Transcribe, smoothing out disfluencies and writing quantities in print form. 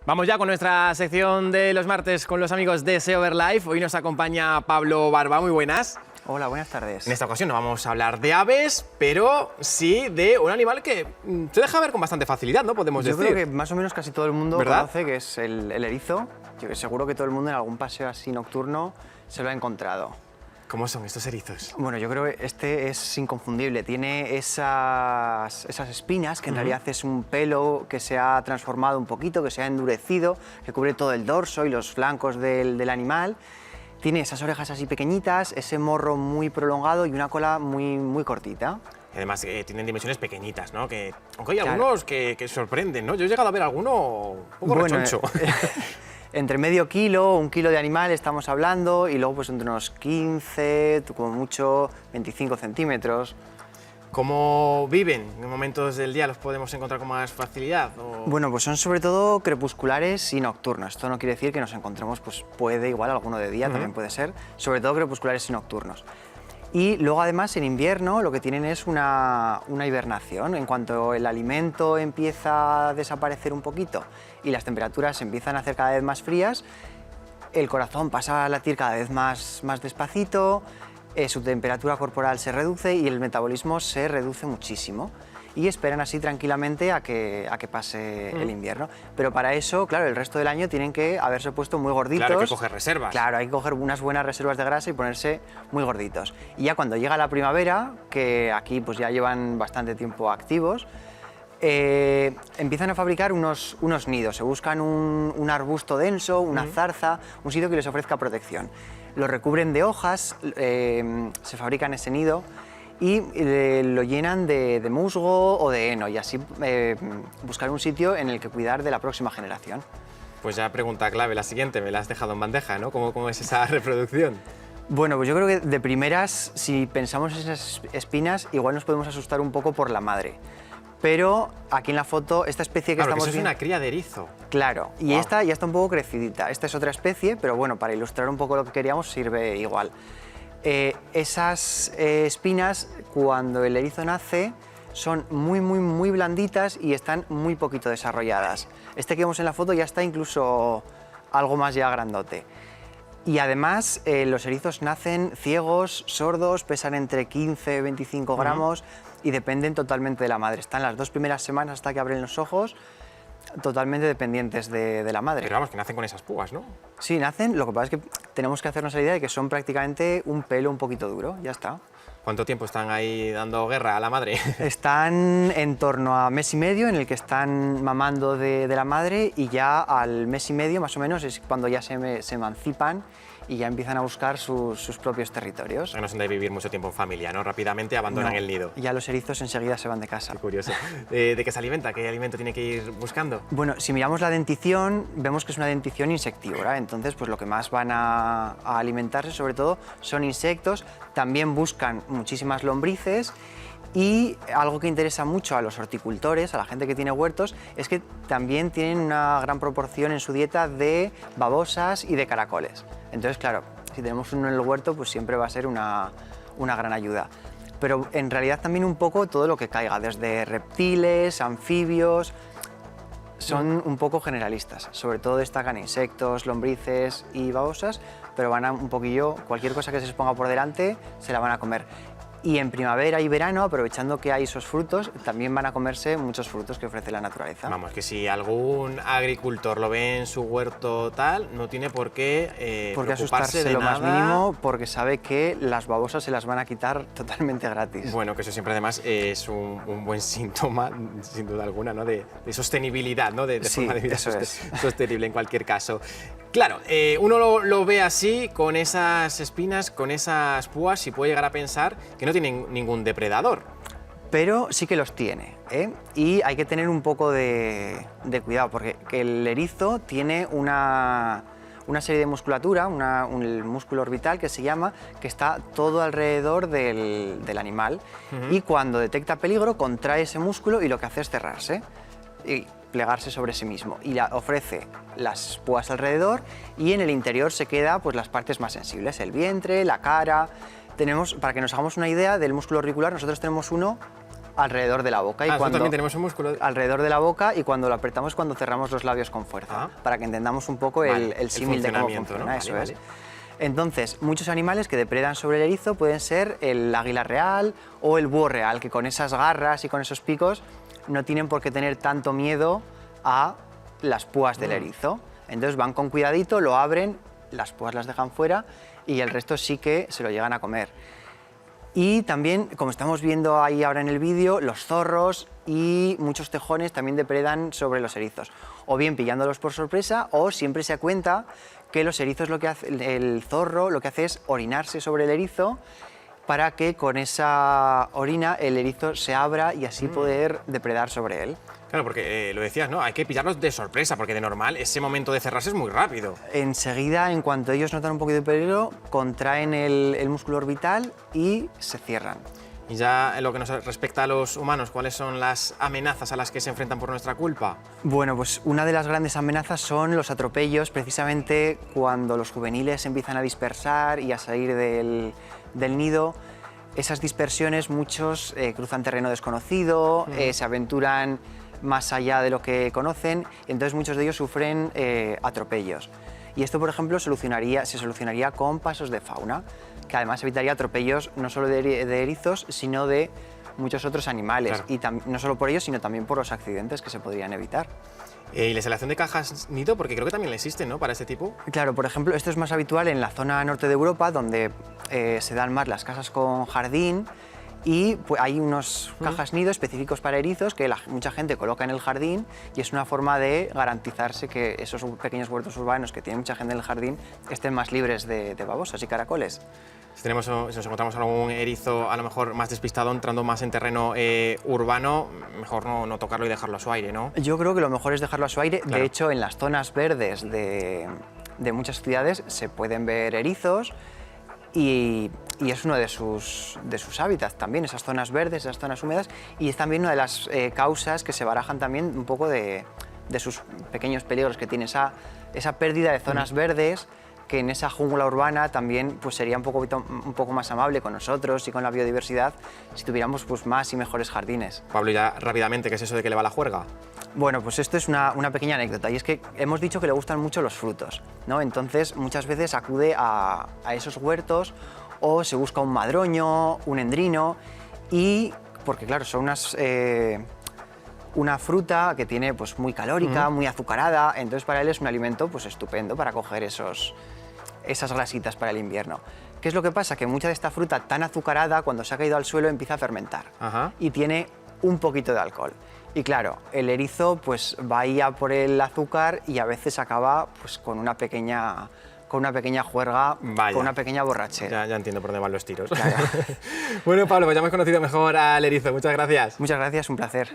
Vamos ya con nuestra sección de los martes con los amigos de SEO Life. Hoy nos acompaña Pablo Barba. Muy buenas. Hola, buenas tardes. En esta ocasión no vamos a hablar de aves, pero sí de un animal que se deja ver con bastante facilidad, ¿no? Podemos decir. Yo creo que más o menos casi todo el mundo ¿verdad? conoce que es el erizo. Yo seguro que todo el mundo en algún paseo así nocturno se lo ha encontrado. ¿Cómo son estos erizos? Bueno, yo creo que este es inconfundible. Tiene esas espinas, que en realidad es un pelo que se ha transformado un poquito, que se ha endurecido, que cubre todo el dorso y los flancos del animal. Tiene esas orejas así pequeñitas, ese morro muy prolongado y una cola muy cortita. Además, tienen dimensiones pequeñitas, ¿no? Aunque hay Claro. algunos que sorprenden, ¿no? Yo he llegado a ver alguno un poco rechoncho. Entre medio kilo, 1 kilo de animal estamos hablando, y luego pues entre unos 15, como mucho 25 centímetros. ¿Cómo viven? ¿En momentos del día los podemos encontrar con más facilidad? Bueno, pues son sobre todo crepusculares y nocturnos. Esto no quiere decir que nos encontremos, pues puede igual alguno de día, también puede ser, sobre todo crepusculares y nocturnos. Y luego además en invierno lo que tienen es una hibernación. En cuanto el alimento empieza a desaparecer un poquito y las temperaturas empiezan a hacer cada vez más frías, el corazón pasa a latir cada vez más despacito, su temperatura corporal se reduce y el metabolismo se reduce muchísimo. Y esperan así tranquilamente a que pase el invierno. Pero para eso, claro, el resto del año tienen que haberse puesto muy gorditos. Claro, hay que coger reservas. Claro, hay que coger unas buenas reservas de grasa y ponerse muy gorditos. Y ya cuando llega la primavera, que aquí pues ya llevan bastante tiempo activos, empiezan a fabricar unos nidos. Se buscan un arbusto denso, una zarza, un sitio que les ofrezca protección. Lo recubren de hojas, se fabrican ese nido y lo llenan de musgo o de heno, y así buscar un sitio en el que cuidar de la próxima generación. Pues ya pregunta clave, la siguiente, me la has dejado en bandeja, ¿no? ¿Cómo es esa reproducción? Bueno, pues yo creo que de primeras, si pensamos en esas espinas, igual nos podemos asustar un poco por la madre. Pero aquí en la foto, esta especie que Claro, estamos que eso es viendo... una cría de erizo. Claro, y Wow. esta ya está un poco crecidita. Esta es otra especie, pero bueno, para ilustrar un poco lo que queríamos sirve igual. Esas espinas, cuando el erizo nace, son muy blanditas y están muy poquito desarrolladas. Este que vemos en la foto ya está incluso algo más ya grandote. Y además los erizos nacen ciegos, sordos, pesan entre 15 y 25 gramos y dependen totalmente de la madre. Están las 2 primeras semanas hasta que abren los ojos totalmente dependientes de la madre. Pero vamos, que nacen con esas púas, ¿no? Sí, nacen, lo que pasa es que tenemos que hacernos la idea de que son prácticamente un pelo un poquito duro, ya está. ¿Cuánto tiempo están ahí dando guerra a la madre? Están en torno a mes y medio en el que están mamando de la madre, y ya al mes y medio más o menos es cuando ya se emancipan y ya empiezan a buscar sus propios territorios. No son de vivir mucho tiempo en familia, ¿no? Rápidamente abandonan No, el nido. ya los erizos enseguida se van de casa. Qué curioso. ¿De qué se alimenta? ¿Qué alimento tiene que ir buscando? Bueno, si miramos la dentición, vemos que es una dentición insectívora, entonces pues lo que más van a alimentarse sobre todo son insectos. También buscan muchísimas lombrices, y algo que interesa mucho a los horticultores, a la gente que tiene huertos, es que también tienen una gran proporción en su dieta de babosas y de caracoles. Entonces, claro, si tenemos uno en el huerto, pues siempre va a ser una gran ayuda. Pero en realidad también un poco todo lo que caiga, desde reptiles, anfibios, son un poco generalistas. Sobre todo destacan insectos, lombrices y babosas, pero van a un poquillo, cualquier cosa que se les ponga por delante, se la van a comer. Y en primavera y verano, aprovechando que hay esos frutos, también van a comerse muchos frutos que ofrece la naturaleza. Vamos, que si algún agricultor lo ve en su huerto tal, no tiene por qué Porque preocuparse asustarse de lo más nada. mínimo, porque sabe que las babosas se las van a quitar totalmente gratis. Bueno, que eso siempre además es un buen síntoma, sin duda alguna, ¿no? de sostenibilidad, ¿no? de Sí, forma de vida eso es. sostenible en cualquier caso. Claro, uno lo ve así, con esas espinas, con esas púas, y puede llegar a pensar que no tienen ningún depredador. Pero sí que los tiene, ¿eh? Y hay que tener un poco de cuidado, porque que el erizo tiene una serie de musculatura, un músculo orbital que se llama, que está todo alrededor del animal, y cuando detecta peligro contrae ese músculo y lo que hace es cerrarse y plegarse sobre sí mismo, y ofrece las púas alrededor, y en el interior se queda pues las partes más sensibles, el vientre, la cara. Tenemos, para que nos hagamos una idea del músculo auricular, nosotros tenemos uno alrededor de la boca. Y nosotros también tenemos un músculo. Alrededor de la boca, y cuando lo apretamos cuando cerramos los labios con fuerza, para que entendamos un poco el símil de cómo funciona, ¿no? eso Vale, es. vale. Entonces, muchos animales que depredan sobre el erizo pueden ser el águila real o el búho real, que con esas garras y con esos picos no tienen por qué tener tanto miedo a las púas del erizo. Entonces van con cuidadito, lo abren, las púas las dejan fuera y el resto sí que se lo llegan a comer. Y también, como estamos viendo ahí ahora en el vídeo, los zorros y muchos tejones también depredan sobre los erizos, o bien pillándolos por sorpresa, o siempre se da cuenta que los erizos, el zorro lo que hace es orinarse sobre el erizo para que con esa orina el erizo se abra y así poder depredar sobre él. Claro, porque lo decías, ¿no? Hay que pillarlos de sorpresa, porque de normal ese momento de cerrarse es muy rápido. Enseguida, en cuanto ellos notan un poquito de peligro, contraen el músculo orbital y se cierran. Y ya en lo que nos respecta a los humanos, ¿cuáles son las amenazas a las que se enfrentan por nuestra culpa? Bueno, pues una de las grandes amenazas son los atropellos, precisamente cuando los juveniles se empiezan a dispersar y a salir del nido. Esas dispersiones, muchos cruzan terreno desconocido, se aventuran más allá de lo que conocen, y entonces muchos de ellos sufren atropellos. Y esto, por ejemplo, se solucionaría con pasos de fauna, que además evitaría atropellos no solo de erizos, sino de muchos otros animales. Claro. Y no solo por ellos, sino también por los accidentes que se podrían evitar. ¿Y la instalación de cajas nido? Porque creo que también existen, ¿no? Para este tipo. Claro, por ejemplo, esto es más habitual en la zona norte de Europa, donde se dan más las casas con jardín, y pues, hay unos cajas nido específicos para erizos que mucha gente coloca en el jardín, y es una forma de garantizarse que esos pequeños huertos urbanos que tiene mucha gente en el jardín estén más libres de babosas y caracoles. Si nos encontramos algún erizo a lo mejor más despistado, entrando más en terreno urbano, mejor no tocarlo y dejarlo a su aire, ¿no? Yo creo que lo mejor es dejarlo a su aire. Claro. De hecho, en las zonas verdes de muchas ciudades se pueden ver erizos, y es uno de sus hábitats también, esas zonas verdes, esas zonas húmedas, y es también una de las causas que se barajan también un poco de sus pequeños peligros que tiene esa pérdida de zonas verdes, que en esa jungla urbana también pues, sería un poco más amable con nosotros y con la biodiversidad si tuviéramos pues, más y mejores jardines. Pablo, ya rápidamente, ¿qué es eso de que le va la juerga? Bueno, pues esto es una pequeña anécdota, y es que hemos dicho que le gustan mucho los frutos, ¿no? Entonces muchas veces acude a esos huertos, o se busca un madroño, un endrino, y porque claro, son una fruta que tiene pues, muy calórica, muy azucarada, entonces para él es un alimento pues, estupendo para coger esas grasitas para el invierno. ¿Qué es lo que pasa? Que mucha de esta fruta tan azucarada, cuando se ha caído al suelo, empieza a fermentar. Y tiene un poquito de alcohol. Y claro, el erizo pues, va ahí a por el azúcar y a veces acaba pues, con una pequeña juerga, Vaya. con una pequeña borrachera. Ya entiendo por dónde van los tiros. Claro. Bueno, Pablo, pues ya hemos conocido mejor al erizo. Muchas gracias. Muchas gracias, un placer.